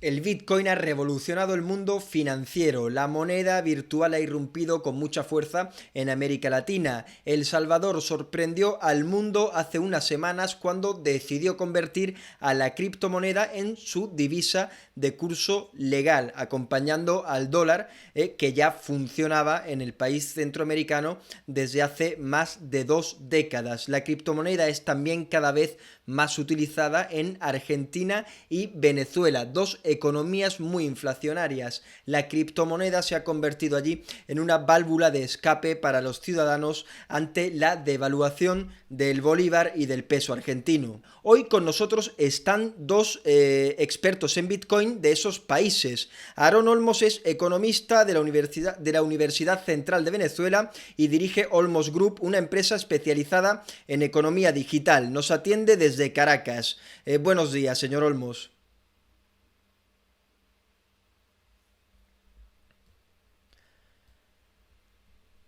El Bitcoin ha revolucionado el mundo financiero. La moneda virtual ha irrumpido con mucha fuerza en América Latina. El Salvador sorprendió al mundo hace unas semanas cuando decidió convertir a la criptomoneda en su divisa de curso legal, acompañando al dólar, que ya funcionaba en el país centroamericano desde hace más de 2 décadas. La criptomoneda es también cada vez más utilizada en Argentina y Venezuela, dos economías muy inflacionarias. La criptomoneda se ha convertido allí en una válvula de escape para los ciudadanos ante la devaluación del bolívar y del peso argentino. Hoy con nosotros están dos expertos en Bitcoin de esos países. Aarón Olmos es economista de la Universidad Central de Venezuela y dirige Olmos Group, una empresa especializada en economía digital. Nos atiende desde Caracas. Buenos días, señor Olmos.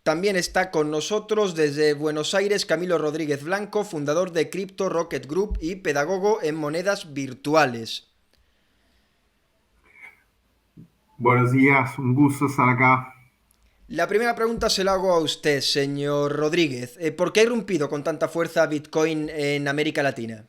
También está con nosotros desde Buenos Aires Camilo Rodríguez Blanco, fundador de Crypto Rocket Group y pedagogo en monedas virtuales. Buenos días, un gusto estar acá. La primera pregunta se la hago a usted, señor Rodríguez. ¿Por qué ha irrumpido con tanta fuerza Bitcoin en América Latina?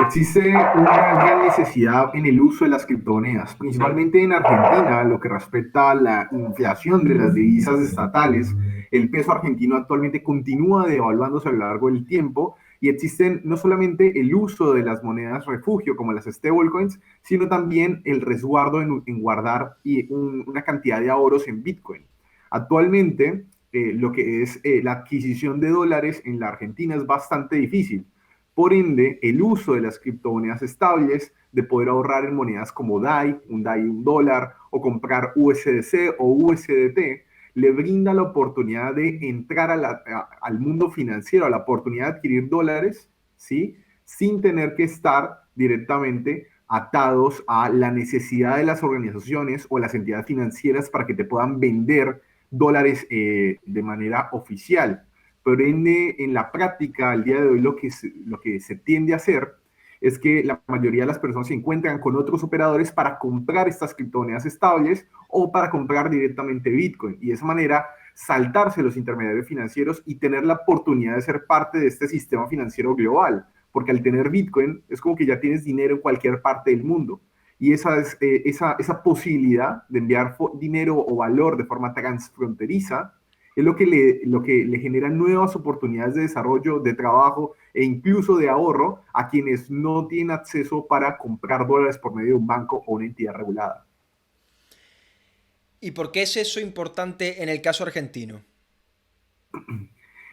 Existe una gran necesidad en el uso de las criptomonedas, principalmente en Argentina, lo que respecta a la inflación de las divisas estatales. El peso argentino actualmente continúa devaluándose a lo largo del tiempo y existen no solamente el uso de las monedas refugio como las stablecoins, sino también el resguardo en guardar una cantidad de ahorros en Bitcoin. Actualmente, lo que es la adquisición de dólares en la Argentina es bastante difícil. Por ende, el uso de las criptomonedas estables, de poder ahorrar en monedas como DAI, un dólar, o comprar USDC o USDT, le brinda la oportunidad de entrar al mundo financiero, a la oportunidad de adquirir dólares, ¿sí? Sin tener que estar directamente atados a la necesidad de las organizaciones o las entidades financieras para que te puedan vender dólares de manera oficial. Por ende, en la práctica, al día de hoy, lo que se tiende a hacer es que la mayoría de las personas se encuentran con otros operadores para comprar estas criptomonedas estables o para comprar directamente Bitcoin. Y de esa manera saltarse los intermediarios financieros y tener la oportunidad de ser parte de este sistema financiero global. Porque al tener Bitcoin es como que ya tienes dinero en cualquier parte del mundo. Y esa posibilidad de enviar dinero o valor de forma transfronteriza es lo que le genera nuevas oportunidades de desarrollo, de trabajo e incluso de ahorro a quienes no tienen acceso para comprar dólares por medio de un banco o una entidad regulada. ¿Y por qué es eso importante en el caso argentino?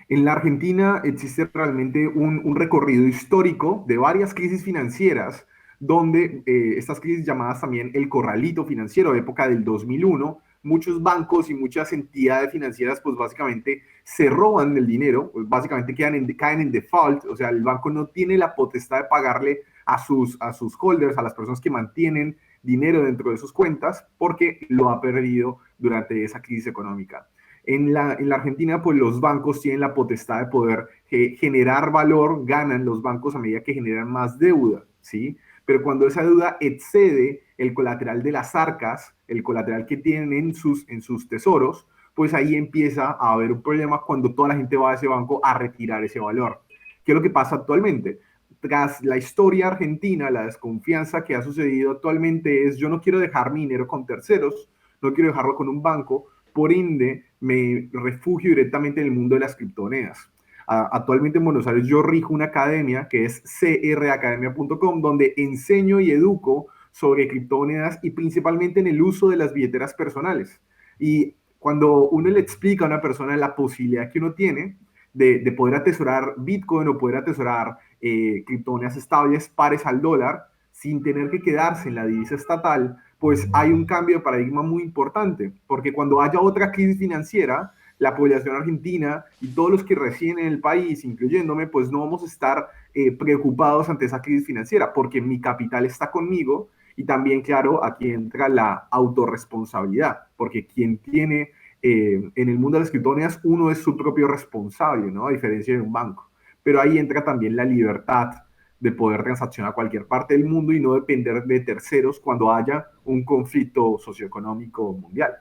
En la Argentina existe realmente un recorrido histórico de varias crisis financieras, donde estas crisis llamadas también el corralito financiero, época del 2001, muchos bancos y muchas entidades financieras pues básicamente se roban el dinero, pues básicamente caen en default, o sea, el banco no tiene la potestad de pagarle a sus holders, a las personas que mantienen dinero dentro de sus cuentas, porque lo ha perdido durante esa crisis económica. En la Argentina, pues los bancos tienen la potestad de poder generar valor, ganan los bancos a medida que generan más deuda, ¿sí? Pero cuando esa deuda excede el colateral de las arcas, el colateral que tienen en sus tesoros, pues ahí empieza a haber un problema cuando toda la gente va a ese banco a retirar ese valor. ¿Qué es lo que pasa actualmente? Tras la historia argentina, la desconfianza que ha sucedido actualmente es yo no quiero dejar mi dinero con terceros, no quiero dejarlo con un banco, por ende me refugio directamente en el mundo de las criptomonedas. Actualmente en Buenos Aires yo rijo una academia que es cracademia.com donde enseño y educo sobre criptomonedas y principalmente en el uso de las billeteras personales. Y cuando uno le explica a una persona la posibilidad que uno tiene de poder atesorar Bitcoin o poder atesorar criptomonedas estables pares al dólar sin tener que quedarse en la divisa estatal, pues hay un cambio de paradigma muy importante, porque cuando haya otra crisis financiera, la población argentina y todos los que residen en el país, incluyéndome, pues no vamos a estar preocupados ante esa crisis financiera, porque mi capital está conmigo y también, claro, aquí entra la autorresponsabilidad, porque quien tiene en el mundo de las criptomonedas, uno es su propio responsable, ¿no? A diferencia de un banco. Pero ahí entra también la libertad de poder transaccionar a cualquier parte del mundo y no depender de terceros cuando haya un conflicto socioeconómico mundial.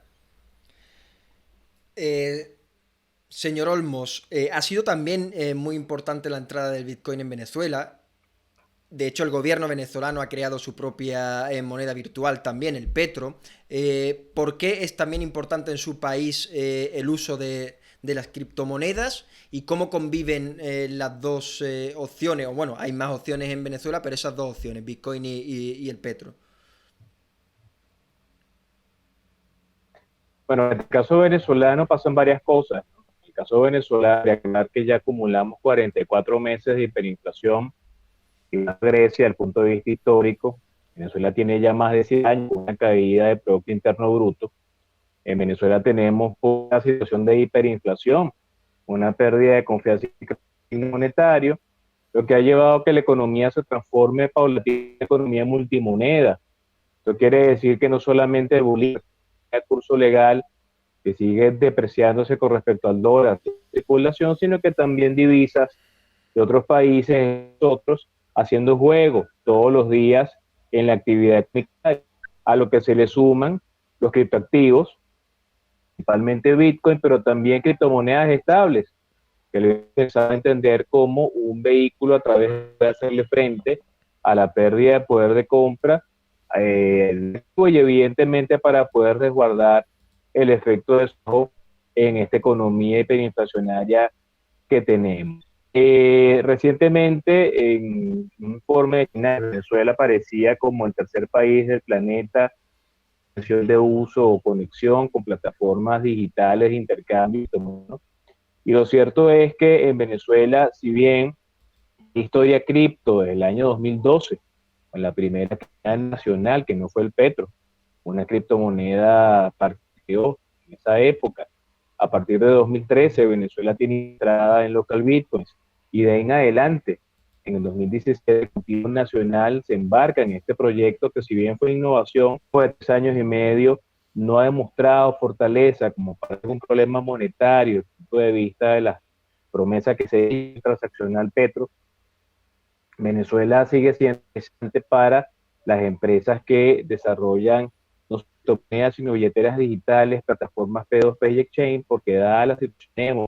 Eh, Señor Olmos, ha sido también muy importante la entrada del Bitcoin en Venezuela. De hecho, el gobierno venezolano ha creado su propia moneda virtual también, el Petro. ¿Por qué es también importante en su país el uso de las criptomonedas y cómo conviven las dos opciones? O bueno, hay más opciones en Venezuela, pero esas dos opciones, Bitcoin y el Petro. Bueno, en el caso venezolano pasan varias cosas, ¿no? En el caso venezolano, hay que aclarar que ya acumulamos 44 meses de hiperinflación y una Grecia, desde el punto de vista histórico. Venezuela tiene ya más de 100 años una caída del Producto Interno Bruto. En Venezuela tenemos una situación de hiperinflación, una pérdida de confianza en el monetario, lo que ha llevado a que la economía se transforme paulatinamente en economía multimoneda. Esto quiere decir que no solamente el bolívar, el curso legal que sigue depreciándose con respecto al dólar de circulación, sino que también divisas de otros países, nosotros, haciendo juego todos los días en la actividad económica, a lo que se le suman los criptoactivos, principalmente Bitcoin, pero también criptomonedas estables, que le empezar a entender como un vehículo a través de hacerle frente a la pérdida de poder de compra, y evidentemente para poder resguardar el efecto de shock en esta economía hiperinflacionaria que tenemos. Recientemente, en un informe de China, Venezuela aparecía como el tercer país del planeta de uso o conexión con plataformas digitales de intercambio, ¿no? Y lo cierto es que en Venezuela, si bien historia cripto del año 2012, con la primera nacional, que no fue el Petro, una criptomoneda partió en esa época. A partir de 2013, Venezuela tiene entrada en local bitcoins y de ahí en adelante, en el 2016, el Ejecutivo Nacional se embarca en este proyecto que si bien fue innovación, fue de 3 años y medio, no ha demostrado fortaleza como para un problema monetario, desde el punto de vista de las promesas que se hizo transaccional Petro. Venezuela sigue siendo interesante para las empresas que desarrollan no solo monedas, sino billeteras digitales, plataformas P2P y Exchange, porque dada la situación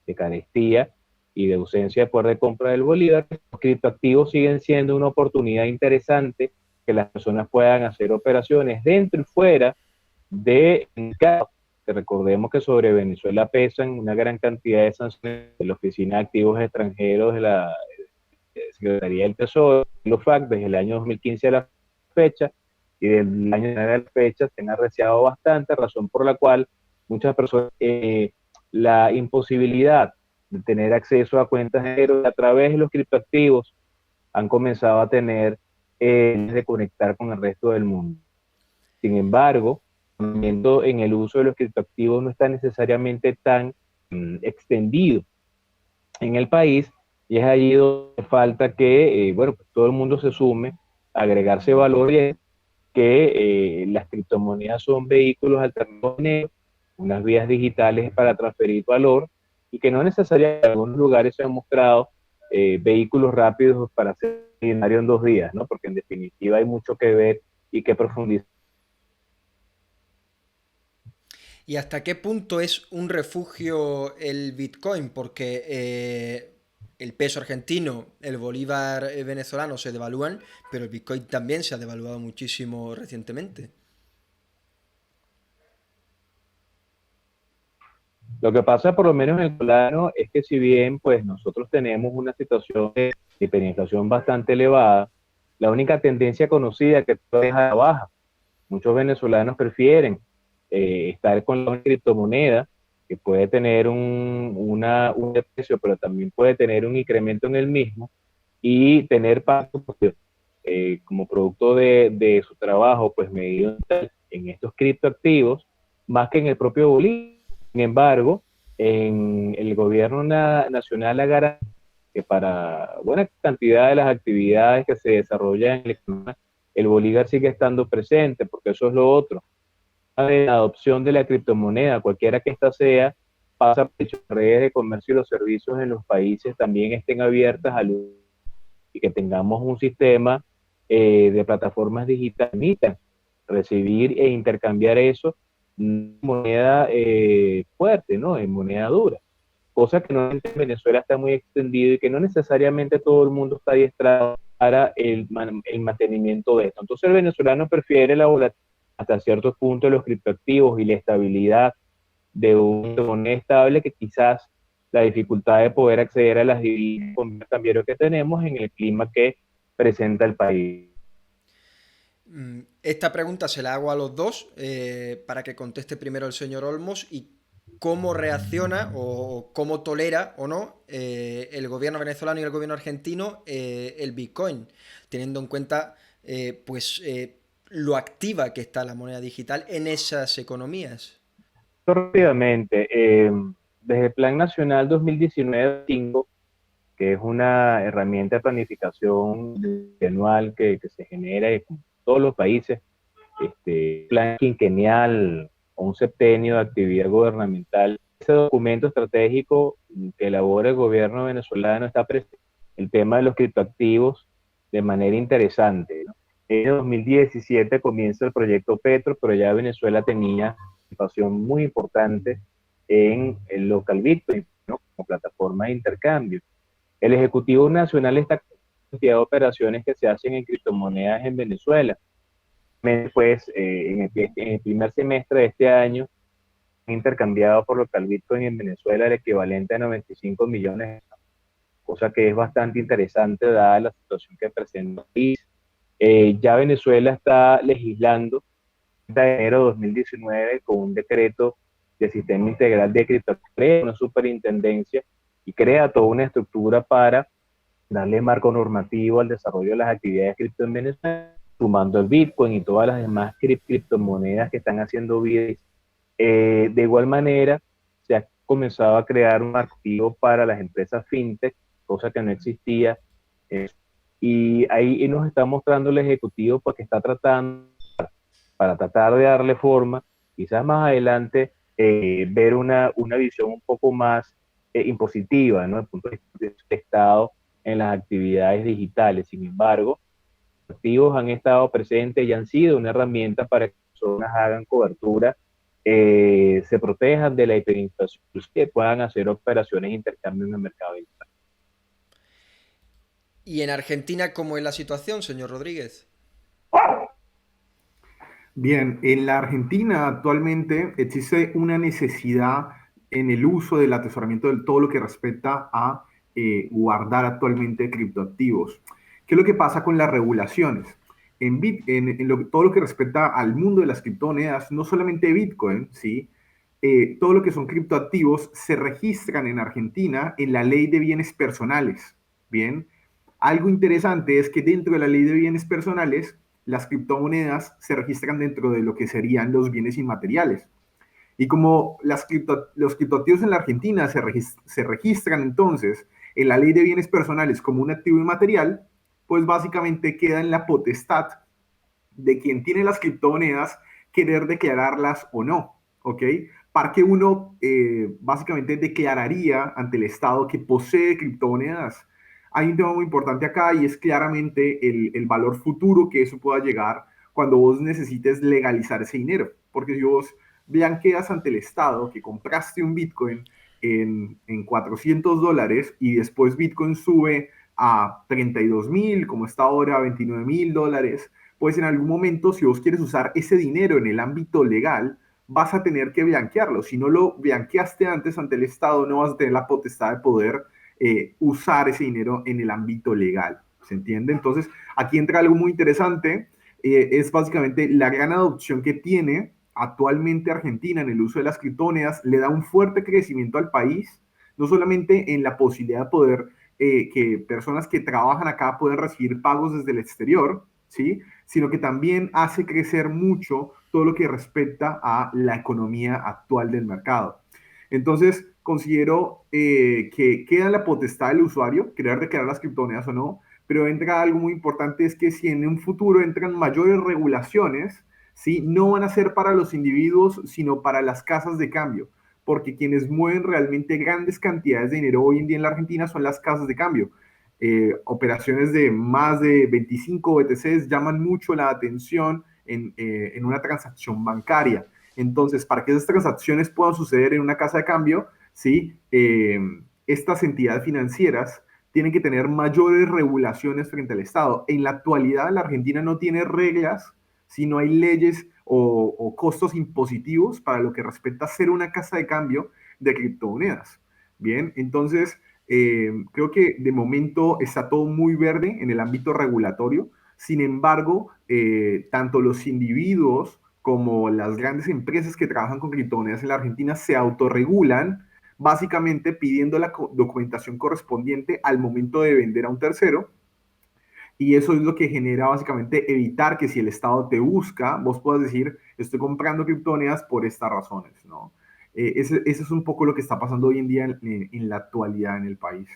de carestía y de ausencia de poder de compra del bolívar, los criptoactivos siguen siendo una oportunidad interesante que las personas puedan hacer operaciones dentro y fuera de mercado. Que recordemos que sobre Venezuela pesan una gran cantidad de sanciones de la Oficina de Activos Extranjeros de la Secretaría del Tesoro, los FAC, desde el año 2015 a la fecha, y del año de la fecha se han arreciado bastante, razón por la cual muchas personas, la imposibilidad de tener acceso a cuentas de dinero a través de los criptoactivos, han comenzado a tener de conectar con el resto del mundo. Sin embargo, en el uso de los criptoactivos no está necesariamente tan extendido en el país, y es allí donde falta que, bueno, pues todo el mundo se sume, agregarse valor, y que las criptomonedas son vehículos alternativos, unas vías digitales para transferir valor, y que no necesariamente en algunos lugares se han mostrado vehículos rápidos para hacer dinero en 2 días, ¿no? Porque en definitiva hay mucho que ver y que profundizar. ¿Y hasta qué punto es un refugio el Bitcoin? Porque el peso argentino, el bolívar venezolano se devalúan, pero el Bitcoin también se ha devaluado muchísimo recientemente. Lo que pasa, por lo menos en el plano, es que si bien pues nosotros tenemos una situación de hiperinflación bastante elevada, la única tendencia conocida que es a la baja. Muchos venezolanos prefieren estar con la criptomoneda, que puede tener un precio, pero también puede tener un incremento en el mismo, y tener pago como producto de su trabajo, pues medido en estos criptoactivos, más que en el propio bolívar. Sin embargo, en el gobierno nacional ha garantizado que para buena cantidad de las actividades que se desarrollan en la economía, el bolívar sigue estando presente, porque eso es lo otro. La adopción de la criptomoneda, cualquiera que ésta sea, pasa por las redes de comercio y los servicios en los países también estén abiertas al uso y que tengamos un sistema de plataformas digitales que permitan recibir e intercambiar eso en moneda fuerte, ¿no? En moneda dura. Cosa que no en Venezuela está muy extendido y que no necesariamente todo el mundo está adiestrado para el mantenimiento de esto. Entonces el venezolano prefiere la volatilidad hasta ciertos puntos de los criptoactivos y la estabilidad de una moneda estable que quizás la dificultad de poder acceder a las divisas cambiarios que tenemos en el clima que presenta el país. Esta pregunta se la hago a los dos para que conteste primero el señor Olmos y cómo reacciona o cómo tolera o no el gobierno venezolano y el gobierno argentino el Bitcoin, teniendo en cuenta lo activa que está la moneda digital en esas economías. Rápidamente, desde el Plan Nacional 2019-5, que es una herramienta de planificación anual que se genera en todos los países, plan quinquenal o un septenio de actividad gubernamental. Ese documento estratégico que elabora el gobierno venezolano está presente el tema de los criptoactivos de manera interesante, ¿no? En 2017 comienza el proyecto Petro, pero ya Venezuela tenía participación muy importante en el local Bitcoin, ¿no? Como plataforma de intercambio. El Ejecutivo Nacional está con cantidad de operaciones que se hacen en criptomonedas en Venezuela. Pues en el primer semestre de este año, intercambiado por local Bitcoin en Venezuela el equivalente a 95 millones, cosa que es bastante interesante dada la situación que presenta el país. Ya Venezuela está legislando de enero de 2019 con un decreto de sistema integral de criptoactivos, una superintendencia, y crea toda una estructura para darle marco normativo al desarrollo de las actividades cripto en Venezuela, sumando el Bitcoin y todas las demás criptomonedas que están haciendo vida. De igual manera, se ha comenzado a crear un marco activo para las empresas fintech, cosa que no existía. Y ahí nos está mostrando el Ejecutivo porque está tratando, para tratar de darle forma, quizás más adelante, ver una visión un poco más impositiva, ¿no? Desde el punto de vista del Estado en las actividades digitales. Sin embargo, los activos han estado presentes y han sido una herramienta para que personas hagan cobertura, se protejan de la hiperinflación, que puedan hacer operaciones de intercambio en el mercado digital. ¿Y en Argentina cómo es la situación, señor Rodríguez? Bien, en la Argentina actualmente existe una necesidad en el uso del atesoramiento de todo lo que respecta a guardar actualmente criptoactivos. ¿Qué es lo que pasa con las regulaciones? Todo lo que respecta al mundo de las criptomonedas, no solamente Bitcoin, ¿sí? Todo lo que son criptoactivos se registran en Argentina en la ley de bienes personales. Bien, algo interesante es que dentro de la ley de bienes personales, las criptomonedas se registran dentro de lo que serían los bienes inmateriales. Y como los criptoactivos en la Argentina se registran entonces en la ley de bienes personales como un activo inmaterial, pues básicamente queda en la potestad de quien tiene las criptomonedas querer declararlas o no, ¿ok? Para que uno básicamente declararía ante el Estado que posee criptomonedas. Hay un tema muy importante acá y es claramente el valor futuro que eso pueda llegar cuando vos necesites legalizar ese dinero. Porque si vos blanqueas ante el Estado que compraste un Bitcoin en $400 y después Bitcoin sube a 32,000, como está ahora, $29,000, pues en algún momento, si vos quieres usar ese dinero en el ámbito legal, vas a tener que blanquearlo. Si no lo blanqueaste antes ante el Estado, no vas a tener la potestad de poder usar ese dinero en el ámbito legal. ¿Se entiende? Entonces, aquí entra algo muy interesante. Es básicamente la gran adopción que tiene actualmente Argentina en el uso de las criptomonedas, le da un fuerte crecimiento al país, no solamente en la posibilidad de poder que personas que trabajan acá puedan recibir pagos desde el exterior, ¿sí? Sino que también hace crecer mucho todo lo que respecta a la economía actual del mercado. Entonces, considero que queda en la potestad del usuario querer declarar las criptomonedas o no, pero entra algo muy importante, es que si en un futuro entran mayores regulaciones, ¿sí? No van a ser para los individuos, sino para las casas de cambio, porque quienes mueven realmente grandes cantidades de dinero hoy en día en la Argentina son las casas de cambio. Operaciones de más de 25 BTCs llaman mucho la atención en una transacción bancaria. Entonces, para que esas transacciones puedan suceder en una casa de cambio, ¿sí? Estas entidades financieras tienen que tener mayores regulaciones frente al Estado. En la actualidad, la Argentina no tiene reglas, si no hay leyes o costos impositivos para lo que respecta a ser una casa de cambio de criptomonedas. Bien, entonces creo que de momento está todo muy verde en el ámbito regulatorio. Sin embargo, tanto los individuos como las grandes empresas que trabajan con criptomonedas en la Argentina se autorregulan, básicamente pidiendo la documentación correspondiente al momento de vender a un tercero. Y eso es lo que genera básicamente evitar que si el Estado te busca, vos puedas decir, estoy comprando criptomonedas por estas razones, ¿no? Ese es un poco lo que está pasando hoy en día en la actualidad en el país.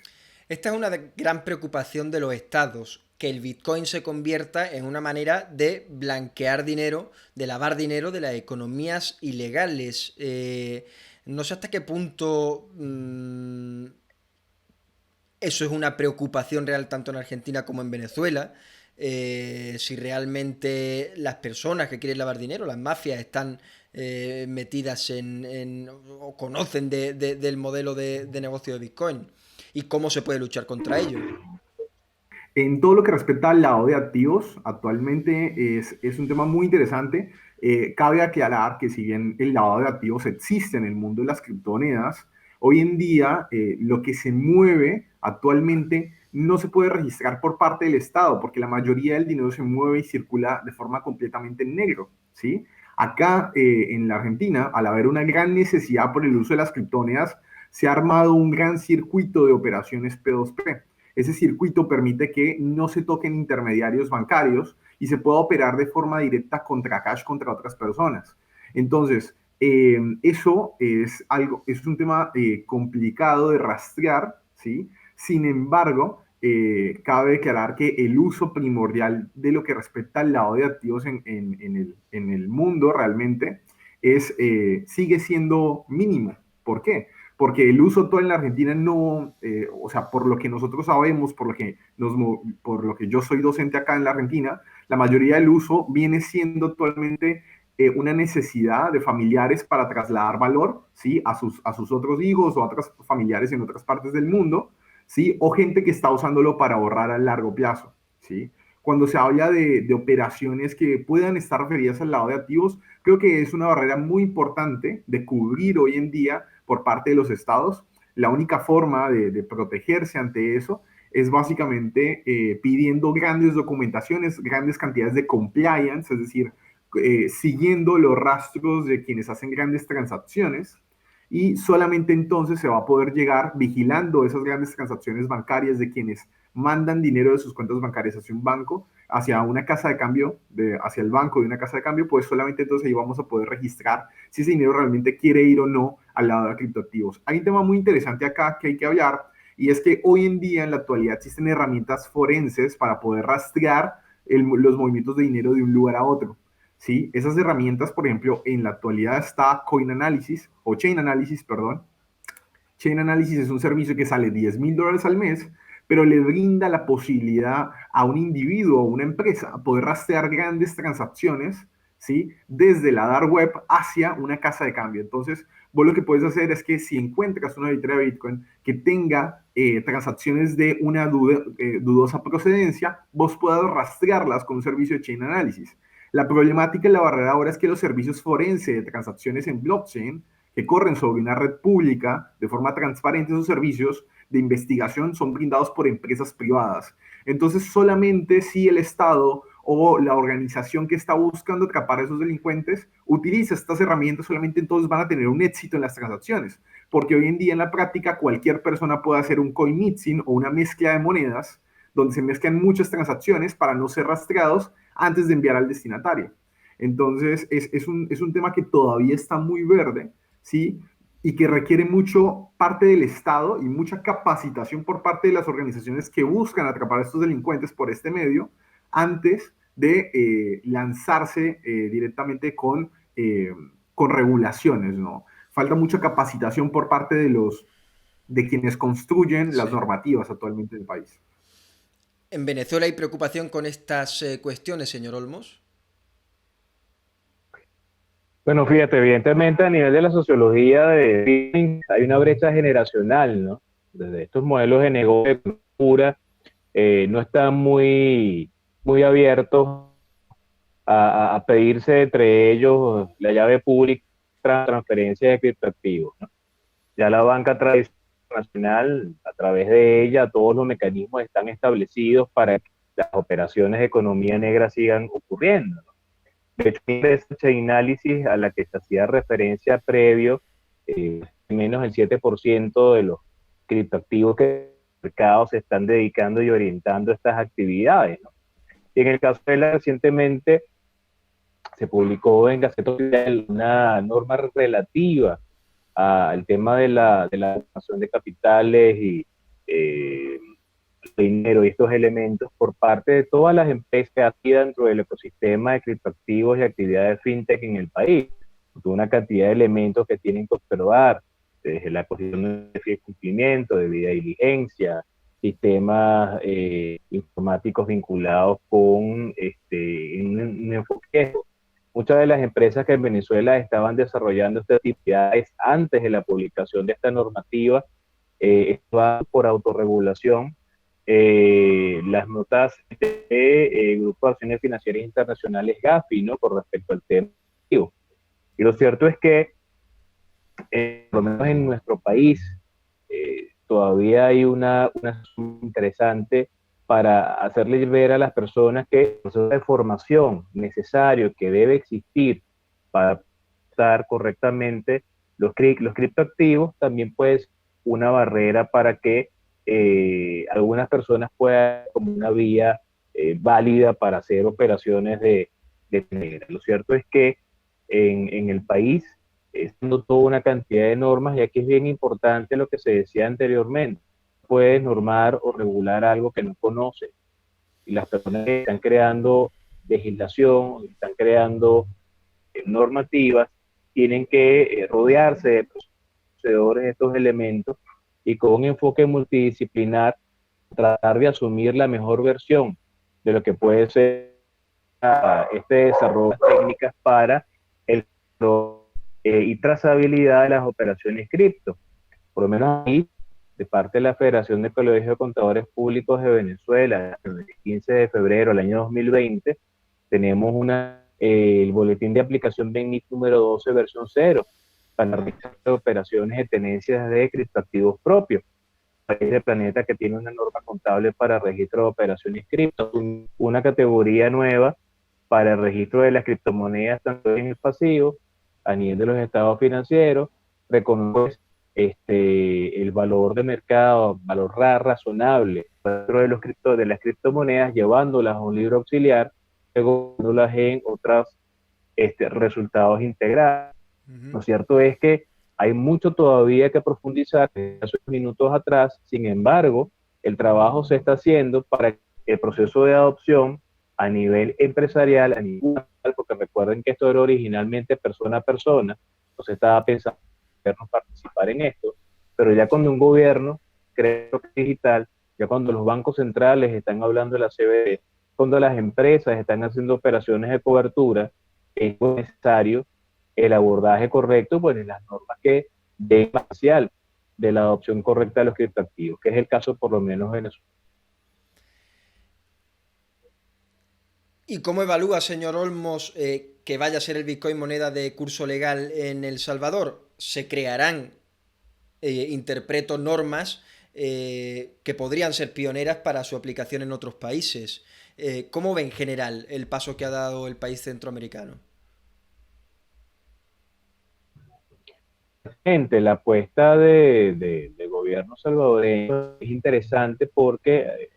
Esta es una gran preocupación de los estados, que el Bitcoin se convierta en una manera de blanquear dinero, de lavar dinero de las economías ilegales. No sé hasta qué punto eso es una preocupación real tanto en Argentina como en Venezuela. Si realmente las personas que quieren lavar dinero, las mafias, están metidas o conocen del modelo de negocio de Bitcoin y cómo se puede luchar contra ello. En todo lo que respecta al lavado de activos, actualmente es un tema muy interesante. Cabe aclarar que si bien el lavado de activos existe en el mundo de las criptomonedas, hoy en día lo que se mueve actualmente no se puede registrar por parte del Estado, porque la mayoría del dinero se mueve y circula de forma completamente en negro, ¿sí? Acá en la Argentina, al haber una gran necesidad por el uso de las criptomonedas, se ha armado un gran circuito de operaciones P2P. Ese circuito permite que no se toquen intermediarios bancarios y se pueda operar de forma directa contra cash contra otras personas. Entonces, eso es un tema complicado de rastrear, ¿sí? Sin embargo, cabe declarar que el uso primordial de lo que respecta al lavado de activos en el mundo realmente sigue siendo mínimo. ¿Por qué? Porque el uso todo en la Argentina no, o sea, por lo que nosotros sabemos, por lo que yo soy docente acá en la Argentina, la mayoría del uso viene siendo actualmente una necesidad de familiares para trasladar valor, ¿sí? A sus otros hijos o a otros familiares en otras partes del mundo, ¿sí? O gente que está usándolo para ahorrar a largo plazo, ¿sí? Cuando se habla de operaciones que puedan estar referidas al lado de activos, creo que es una barrera muy importante de cubrir hoy en día por parte de los estados. La única forma de protegerse ante eso es básicamente pidiendo grandes documentaciones, grandes cantidades de compliance, es decir, siguiendo los rastros de quienes hacen grandes transacciones, y solamente entonces se va a poder llegar vigilando esas grandes transacciones bancarias de quienes mandan dinero de sus cuentas bancarias hacia un banco, hacia una casa de cambio, hacia el banco de una casa de cambio, pues solamente entonces ahí vamos a poder registrar si ese dinero realmente quiere ir o no al lado de criptoactivos. Hay un tema muy interesante acá que hay que hablar, y es que hoy en día, en la actualidad, existen herramientas forenses para poder rastrear los movimientos de dinero de un lugar a otro. ¿Sí? Esas herramientas, por ejemplo, en la actualidad está Coin Analysis, o Chain Analysis, perdón. Chain Analysis es un servicio que sale $10,000 al mes, pero le brinda la posibilidad a un individuo o una empresa a poder rastrear grandes transacciones, ¿sí? Desde la dark web hacia una casa de cambio. Entonces, vos lo que puedes hacer es que si encuentras una billetera de Bitcoin que tenga transacciones de una dudosa procedencia, vos puedas rastrearlas con un servicio de Chain Analysis. La problemática y la barrera ahora es que los servicios forenses de transacciones en blockchain que corren sobre una red pública de forma transparente, esos servicios de investigación son brindados por empresas privadas. Entonces, solamente si el Estado o la organización que está buscando atrapar a esos delincuentes utiliza estas herramientas, solamente entonces van a tener un éxito en las transacciones. Porque hoy en día en la práctica cualquier persona puede hacer un coin mixing o una mezcla de monedas donde se mezclan muchas transacciones para no ser rastreados antes de enviar al destinatario. Entonces, es un tema que todavía está muy verde, ¿sí? Y que requiere mucho parte del Estado y mucha capacitación por parte de las organizaciones que buscan atrapar a estos delincuentes por este medio antes de lanzarse directamente con regulaciones, ¿no? Falta mucha capacitación por parte de quienes construyen las Sí. normativas actualmente en el país. ¿En Venezuela hay preocupación con estas cuestiones, señor Olmos? Bueno, fíjate, evidentemente a nivel de la sociología hay una brecha generacional, ¿no? Desde estos modelos de negocio de cultura no están muy abiertos a pedirse entre ellos la llave pública tras transferencia de criptoactivos, ¿no? Ya la banca tradicional, a través de ella, todos los mecanismos están establecidos para que las operaciones de economía negra sigan ocurriendo, ¿no? De hecho, esa Chainalysis a la que se hacía referencia previo, menos del 7% de los criptoactivos que el mercado se están dedicando y orientando a estas actividades, ¿no? Y en el caso de la recientemente se publicó en Gaceta Oficial una norma relativa al tema de la formación de capitales y dinero y estos elementos por parte de todas las empresas aquí dentro del ecosistema de criptoactivos y actividades fintech en el país. Una cantidad de elementos que tienen que observar, desde la cuestión de cumplimiento, de debida diligencia, sistemas informáticos vinculados con un enfoque. Muchas de las empresas que en Venezuela estaban desarrollando estas actividades antes de la publicación de esta normativa estaban por autorregulación. Las notas de Grupo de Acciones Financieras Internacionales GAFI, ¿no? Con respecto al tema. Y lo cierto es que, por lo menos en nuestro país, todavía hay una interesante para hacerle ver a las personas que el proceso de formación necesario que debe existir para usar correctamente los criptoactivos también puede ser una barrera para que algunas personas puedan como una vía válida para hacer operaciones de negra. Lo cierto es que en el país están toda una cantidad de normas y aquí es bien importante lo que se decía anteriormente. Puedes normar o regular algo que no conoces y las personas que están creando legislación, están creando normativas, tienen que rodearse de conocedores de estos elementos y con un enfoque multidisciplinar tratar de asumir la mejor versión de lo que puede ser este desarrollo de técnicas para el y trazabilidad de las operaciones cripto. Por lo menos ahí, de parte de la Federación de Colegios de Contadores Públicos de Venezuela, el 15 de febrero del año 2020, tenemos el boletín de aplicación BENIT número 12, versión 0, para la realización de operaciones de tenencias de criptoactivos propios. País del planeta que tiene una norma contable para registro de operaciones cripto, una categoría nueva para el registro de las criptomonedas tanto en el pasivo, a nivel de los estados financieros, reconoce el valor de mercado, valor razonable dentro de las criptomonedas, llevándolas a un libro auxiliar, luego en otros resultados integrados. Lo cierto es que hay mucho todavía que profundizar hace unos minutos atrás, sin embargo, el trabajo se está haciendo para que el proceso de adopción a nivel empresarial, a nivel, porque recuerden que esto era originalmente persona a persona, no se estaba pensando en participar en esto, pero ya cuando un gobierno crea digital, ya cuando los bancos centrales están hablando de la CBD, cuando las empresas están haciendo operaciones de cobertura, es necesario el abordaje correcto, pues en las normas que den parcial de la adopción correcta de los criptoactivos, que es el caso por lo menos de Venezuela. ¿Y cómo evalúa, señor Olmos, que vaya a ser el Bitcoin moneda de curso legal en El Salvador? ¿Se crearán, interpreto, normas que podrían ser pioneras para su aplicación en otros países? ¿Cómo ve en general el paso que ha dado el país centroamericano? La apuesta del gobierno salvadoreño es interesante porque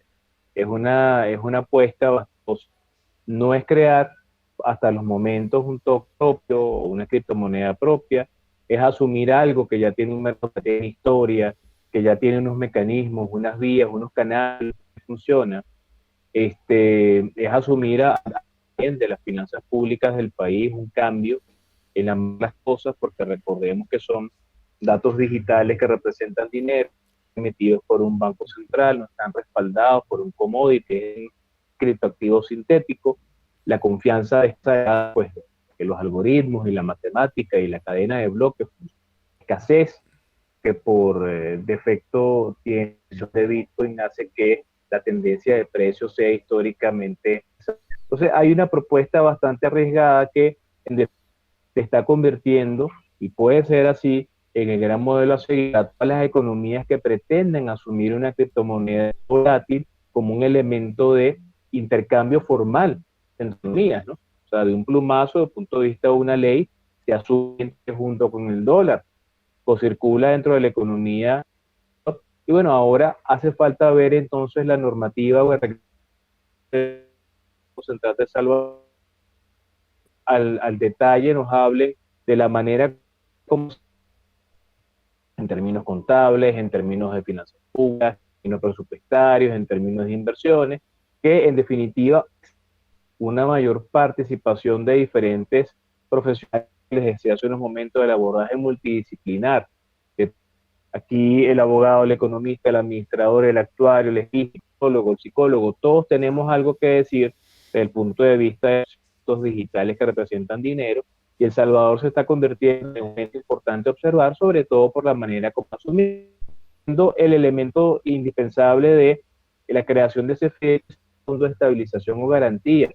es una apuesta bastante, no es crear hasta los momentos un token propio o una criptomoneda propia, es asumir algo que ya tiene un mercado, que tiene historia, que ya tiene unos mecanismos, unas vías, unos canales que funcionan. Es asumir de las finanzas públicas del país un cambio en las cosas, porque recordemos que son datos digitales que representan dinero, emitidos por un banco central, no están respaldados por un commodity, es un criptoactivo sintético. La confianza de esta, pues, que los algoritmos y la matemática y la cadena de bloques, escasez que por defecto tiene de Bitcoin, hace que la tendencia de precios sea históricamente. Entonces hay una propuesta bastante arriesgada que se está convirtiendo, y puede ser así, en el gran modelo a seguir a todas las economías que pretenden asumir una criptomoneda volátil como un elemento de intercambio formal entre economías, ¿no? O sea, de un plumazo, desde el punto de vista de una ley, se asume junto con el dólar, o circula dentro de la economía. Y bueno, ahora hace falta ver entonces la normativa central de Salvador al detalle nos hable de la manera como, en términos contables, en términos de finanzas públicas, en términos presupuestarios, en términos de inversiones, que en definitiva una mayor participación de diferentes profesionales, les decía hace unos momentos, del abordaje multidisciplinar. Aquí el abogado, el economista, el administrador, el actuario, el psicólogo, el psicólogo, todos tenemos algo que decir desde el punto de vista de los digitales que representan dinero, y El Salvador se está convirtiendo en un momento importante observar, sobre todo por la manera como asumiendo el elemento indispensable de la creación de ese fondo de estabilización o garantía.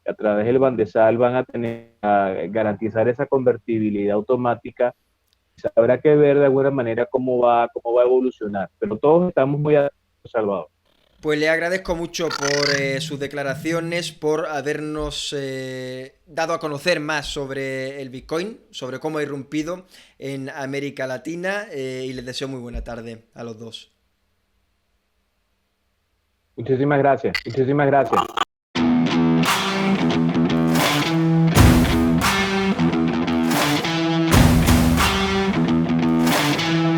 A través del Bandesal van a tener a garantizar esa convertibilidad automática. Habrá que ver de alguna manera cómo va a evolucionar, pero todos estamos muy atentos, Salvador. Pues le agradezco mucho por sus declaraciones, por habernos dado a conocer más sobre el Bitcoin, sobre cómo ha irrumpido en América Latina, y les deseo muy buena tarde a los dos. Muchísimas gracias.